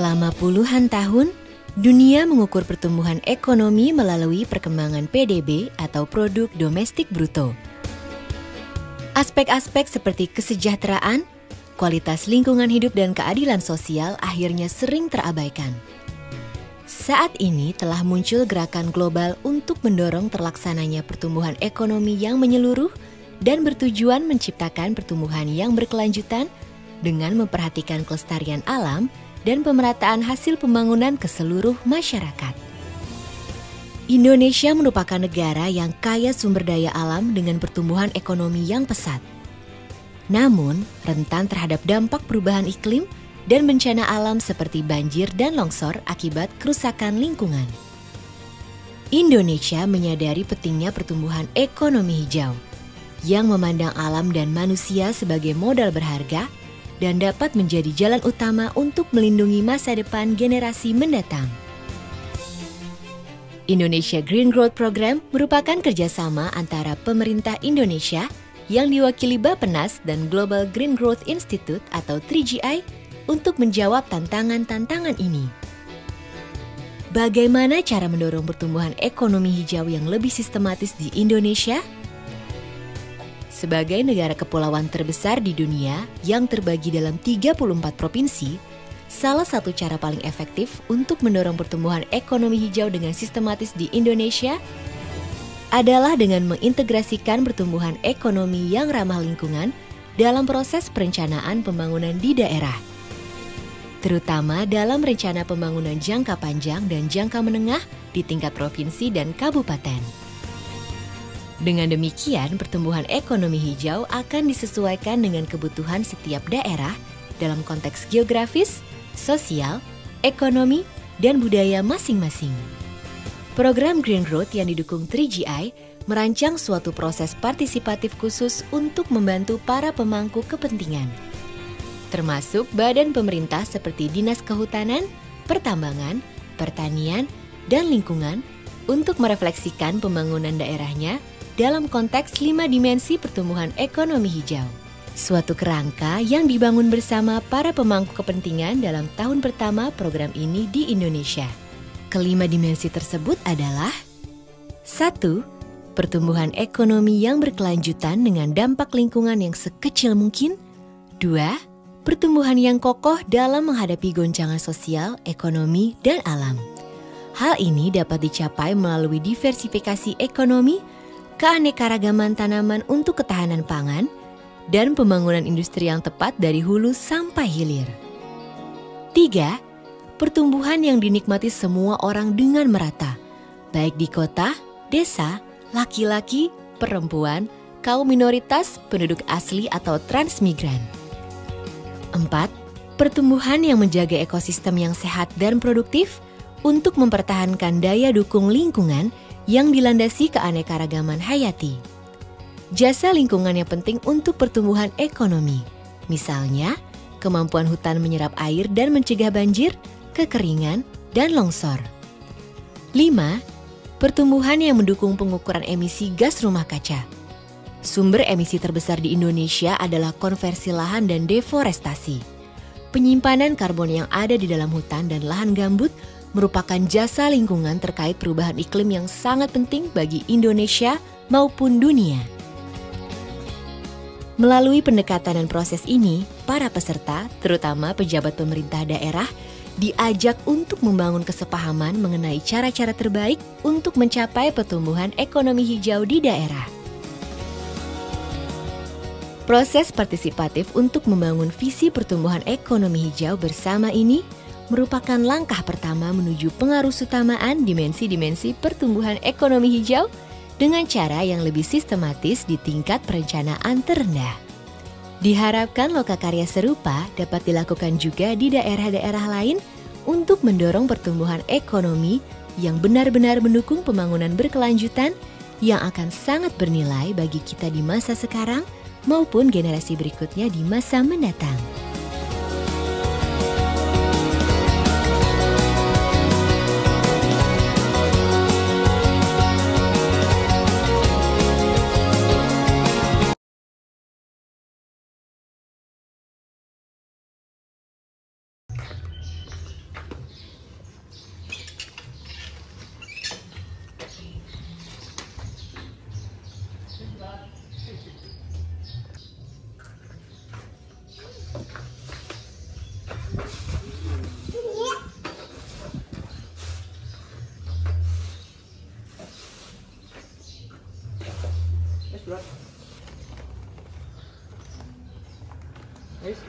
Selama puluhan tahun, dunia mengukur pertumbuhan ekonomi melalui perkembangan PDB atau Produk Domestik Bruto. Aspek-aspek seperti kesejahteraan, kualitas lingkungan hidup dan keadilan sosial akhirnya sering terabaikan. Saat ini telah muncul gerakan global untuk mendorong terlaksananya pertumbuhan ekonomi yang menyeluruh dan bertujuan menciptakan pertumbuhan yang berkelanjutan dengan memperhatikan kelestarian alam dan pemerataan hasil pembangunan ke seluruh masyarakat. Indonesia merupakan negara yang kaya sumber daya alam dengan pertumbuhan ekonomi yang pesat. Namun, rentan terhadap dampak perubahan iklim dan bencana alam seperti banjir dan longsor akibat kerusakan lingkungan. Indonesia menyadari pentingnya pertumbuhan ekonomi hijau yang memandang alam dan manusia sebagai modal berharga dan dapat menjadi jalan utama untuk melindungi masa depan generasi mendatang. Indonesia Green Growth Program merupakan kerjasama antara pemerintah Indonesia yang diwakili Bappenas dan Global Green Growth Institute atau 3GI untuk menjawab tantangan-tantangan ini. Bagaimana cara mendorong pertumbuhan ekonomi hijau yang lebih sistematis di Indonesia? Sebagai negara kepulauan terbesar di dunia yang terbagi dalam 34 provinsi, salah satu cara paling efektif untuk mendorong pertumbuhan ekonomi hijau dengan sistematis di Indonesia adalah dengan mengintegrasikan pertumbuhan ekonomi yang ramah lingkungan dalam proses perencanaan pembangunan di daerah, terutama dalam rencana pembangunan jangka panjang dan jangka menengah di tingkat provinsi dan kabupaten. Dengan demikian, pertumbuhan ekonomi hijau akan disesuaikan dengan kebutuhan setiap daerah dalam konteks geografis, sosial, ekonomi, dan budaya masing-masing. Program Green Growth yang didukung 3GI merancang suatu proses partisipatif khusus untuk membantu para pemangku kepentingan, termasuk badan pemerintah seperti Dinas Kehutanan, Pertambangan, Pertanian, dan Lingkungan untuk merefleksikan pembangunan daerahnya dalam konteks 5 dimensi pertumbuhan ekonomi hijau. Suatu kerangka yang dibangun bersama para pemangku kepentingan dalam tahun pertama program ini di Indonesia. Kelima dimensi tersebut adalah 1. Pertumbuhan ekonomi yang berkelanjutan dengan dampak lingkungan yang sekecil mungkin. 2. Pertumbuhan yang kokoh dalam menghadapi goncangan sosial, ekonomi, dan alam. Hal ini dapat dicapai melalui diversifikasi ekonomi, keanekaragaman tanaman untuk ketahanan pangan, dan pembangunan industri yang tepat dari hulu sampai hilir. 3. Pertumbuhan yang dinikmati semua orang dengan merata, baik di kota, desa, laki-laki, perempuan, kaum minoritas, penduduk asli atau transmigran. 4. Pertumbuhan yang menjaga ekosistem yang sehat dan produktif untuk mempertahankan daya dukung lingkungan yang dilandasi keanekaragaman hayati. Jasa lingkungan yang penting untuk pertumbuhan ekonomi, misalnya kemampuan hutan menyerap air dan mencegah banjir, kekeringan, dan longsor. 5. Pertumbuhan yang mendukung pengukuran emisi gas rumah kaca. Sumber emisi terbesar di Indonesia adalah konversi lahan dan deforestasi. Penyimpanan karbon yang ada di dalam hutan dan lahan gambut merupakan jasa lingkungan terkait perubahan iklim yang sangat penting bagi Indonesia maupun dunia. Melalui pendekatan dan proses ini, para peserta, terutama pejabat pemerintah daerah, diajak untuk membangun kesepahaman mengenai cara-cara terbaik untuk mencapai pertumbuhan ekonomi hijau di daerah. Proses partisipatif untuk membangun visi pertumbuhan ekonomi hijau bersama ini merupakan langkah pertama menuju pengarusutamaan dimensi-dimensi pertumbuhan ekonomi hijau dengan cara yang lebih sistematis di tingkat perencanaan terendah. Diharapkan lokakarya serupa dapat dilakukan juga di daerah-daerah lain untuk mendorong pertumbuhan ekonomi yang benar-benar mendukung pembangunan berkelanjutan yang akan sangat bernilai bagi kita di masa sekarang maupun generasi berikutnya di masa mendatang. Wis.